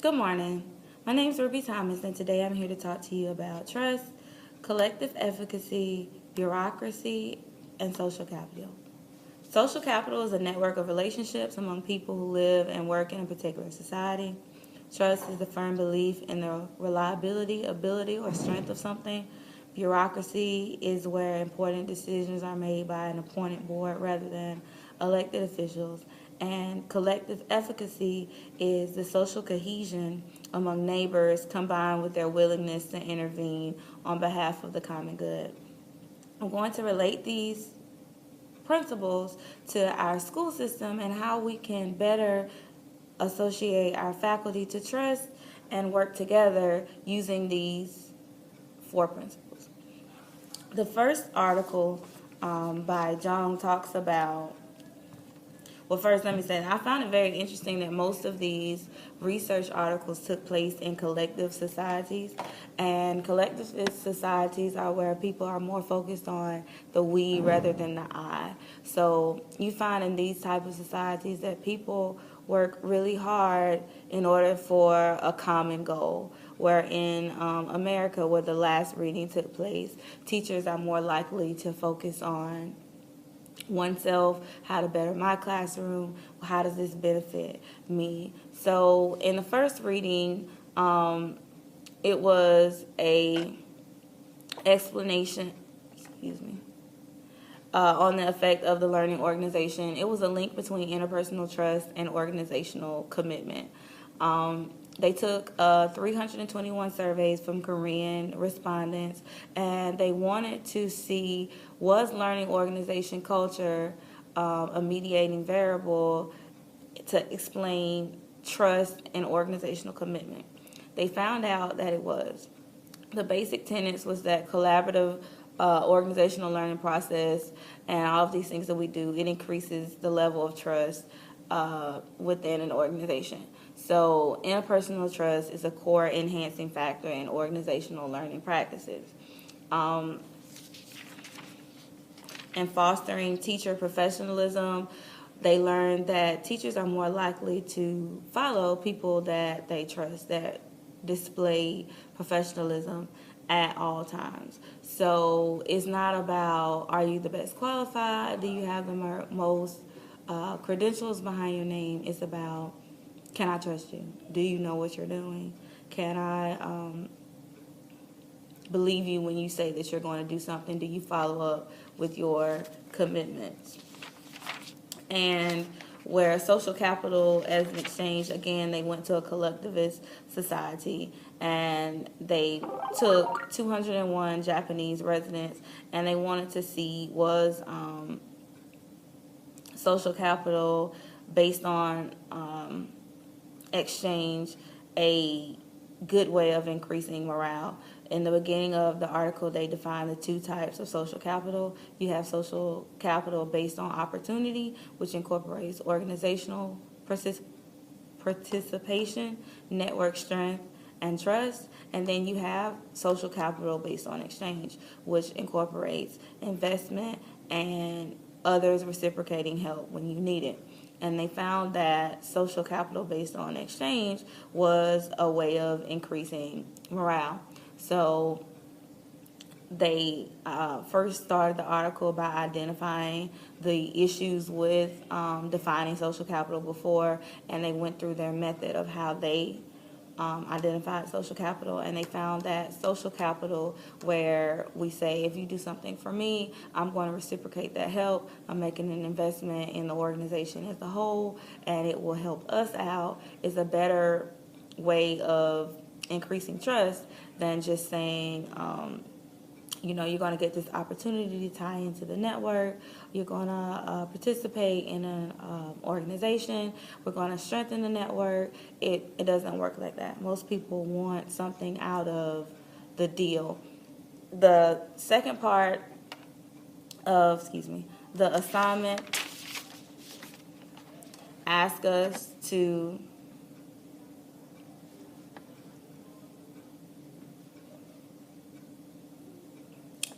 Good morning. My name is Ruby Thomas, and today I'm here to talk to you about trust, collective efficacy, bureaucracy, and social capital. Social capital is a network of relationships among people who live and work in a particular society. Trust is the firm belief in the reliability, ability, or strength of something. Bureaucracy is where important decisions are made by an appointed board rather than elected officials. And collective efficacy is the social cohesion among neighbors combined with their willingness to intervene on behalf of the common good. I'm going to relate these principles to our school system and how we can better associate our faculty to trust and work together using these four principles. The first article by Jung talks about, well, first let me say, I found it very interesting that most of these research articles took place in collective societies, and collective societies are where people are more focused on the we rather than the I. So you find in these type of societies that people work really hard in order for a common goal. Where in America, where the last reading took place, teachers are more likely to focus on oneself, how to better my classroom, how does this benefit me. So in the first reading, it was a explanation, on the effect of the learning organization. It was a link between interpersonal trust and organizational commitment. They took 321 surveys from Korean respondents, and they wanted to see, was learning organization culture a mediating variable to explain trust and organizational commitment. They found out that it was. The basic tenets was that collaborative organizational learning process and all of these things that we do, it increases the level of trust within an organization. So interpersonal trust is a core enhancing factor in organizational learning practices. And fostering teacher professionalism, they learned that teachers are more likely to follow people that they trust, that display professionalism at all times. So it's not about, are you the best qualified? Do you have the most credentials behind your name? It's about, can I trust you? Do you know what you're doing? Can I believe you when you say that you're going to do something? Do you follow up with your commitments? And where social capital as an exchange, again, they went to a collectivist society, and they took 201 Japanese residents, and they wanted to see, was social capital based on exchange a good way of increasing morale. In the beginning of the article, they define the two types of social capital. You have social capital based on opportunity, which incorporates organizational participation, network strength, and trust. And then you have social capital based on exchange, which incorporates investment and others reciprocating help when you need it. And they found that social capital based on exchange was a way of increasing morale. So they first started the article by identifying the issues with defining social capital before, and they went through their method of how they identified social capital, and they found that social capital, where we say, if you do something for me, I'm going to reciprocate that help. I'm making an investment in the organization as a whole, and it will help us out, is a better way of increasing trust than just saying, you're going to get this opportunity to tie into the network. You're going to participate in an organization. We're going to strengthen the network. It doesn't work like that. Most people want something out of the deal. The second part of, the assignment asks us to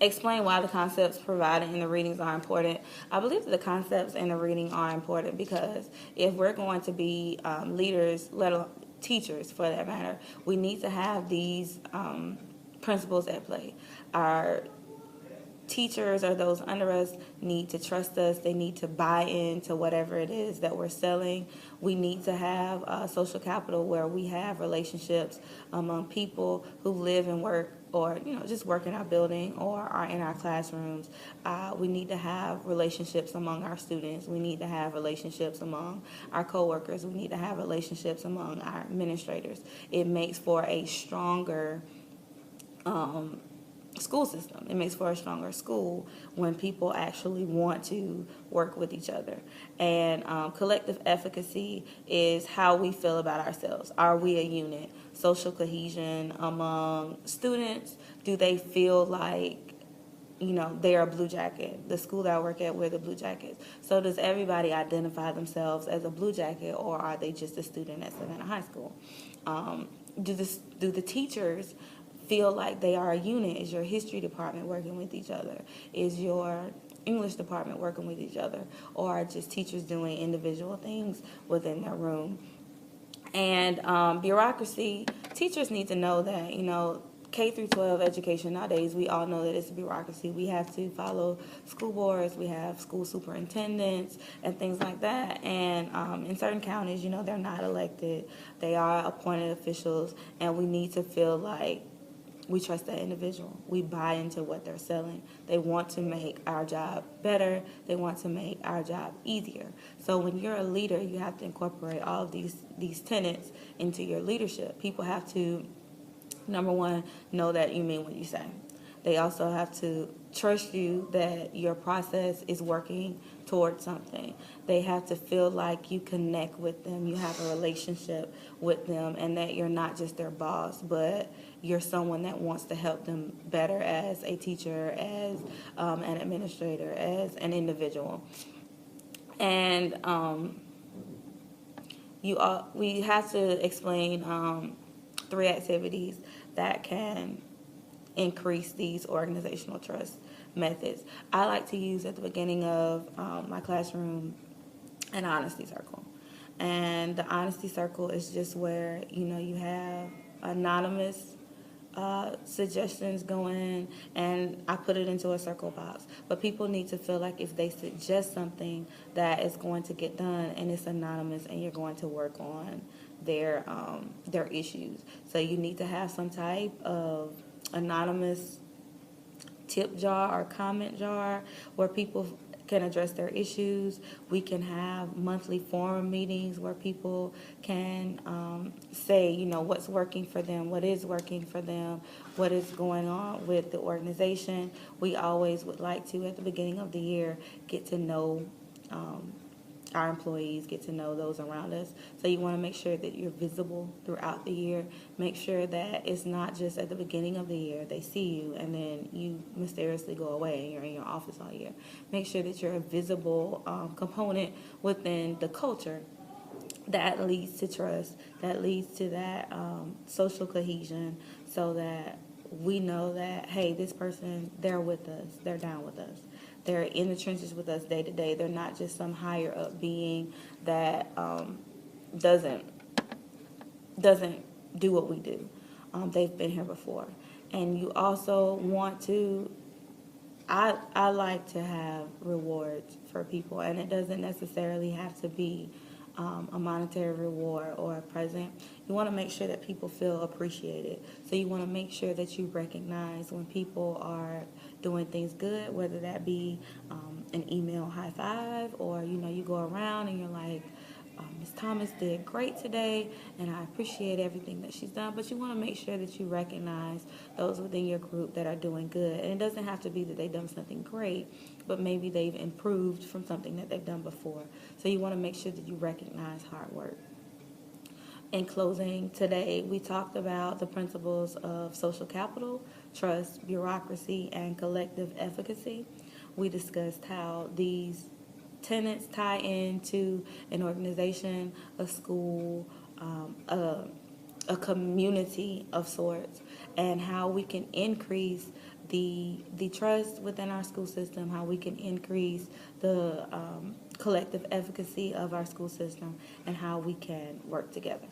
explain why the concepts provided in the readings are important. I believe that the concepts in the reading are important because if we're going to be leaders, let alone teachers for that matter. We need to have these principles at play. Our teachers or those under us need to trust us. They need to buy into whatever it is that we're selling. We need to have social capital where we have relationships among people who live and work or just work in our building or are in our classrooms. We need to have relationships among our students. We need to have relationships among our coworkers. We need to have relationships among our administrators. It makes for a stronger school system. It makes for a stronger school when people actually want to work with each other. And collective efficacy is how we feel about ourselves. Are we a unit? Social cohesion among students. Do they feel like they're a blue jacket? The school that I work at, we're the blue jackets. So does everybody identify themselves as a blue jacket, or are they just a student at Savannah High School? Do the teachers feel like they are a unit? Is your history department working with each other? Is your English department working with each other? Or are just teachers doing individual things within their room? And bureaucracy, teachers need to know that, K through 12 education nowadays, we all know that it's a bureaucracy. We have to follow school boards, we have school superintendents and things like that. And in certain counties, they're not elected. They are appointed officials, and we need to feel like we trust that individual. We buy into what they're selling. They want to make our job better. They want to make our job easier. So when you're a leader, you have to incorporate all of these tenets into your leadership. People have to, number one, know that you mean what you say. They also have to trust you that your process is working towards something. They have to feel like you connect with them, you have a relationship with them, and that you're not just their boss, but you're someone that wants to help them better as a teacher, as an administrator, as an individual. And we have to explain 3 activities that can increase these organizational trust methods. I like to use at the beginning of my classroom an honesty circle. And the honesty circle is just where, you have anonymous suggestions go in, and I put it into a circle box. But people need to feel like if they suggest something that is going to get done and it's anonymous and you're going to work on their issues. So you need to have some type of anonymous tip jar or comment jar where people can address their issues. We can have monthly forum meetings where people can say, what's working for them, what is working for them, what is going on with the organization. We always would like to, at the beginning of the year, get to know our employees, get to know those around us. So you want to make sure that you're visible throughout the year. Make sure that it's not just at the beginning of the year they see you and then you mysteriously go away and you're in your office all year. Make sure that you're a visible component within the culture. That leads to trust, that leads to that social cohesion, so that we know that, hey, this person, they're with us, they're down with us. They're in the trenches with us day to day. They're not just some higher up being that doesn't do what we do. They've been here before. And you also want to, I like to have rewards for people, and it doesn't necessarily have to be a monetary reward or a present. You want to make sure that people feel appreciated. So you want to make sure that you recognize when people are doing things good, whether that be an email high five, or you go around and you're like, Ms. Thomas did great today, and I appreciate everything that she's done. But you want to make sure that you recognize those within your group that are doing good. And it doesn't have to be that they've done something great, but maybe they've improved from something that they've done before. So you want to make sure that you recognize hard work. In closing, today we talked about the principles of social capital, trust, bureaucracy, and collective efficacy. We discussed how these tenants tie into an organization, a school, a community of sorts, and how we can increase the trust within our school system, how we can increase the collective efficacy of our school system, and how we can work together.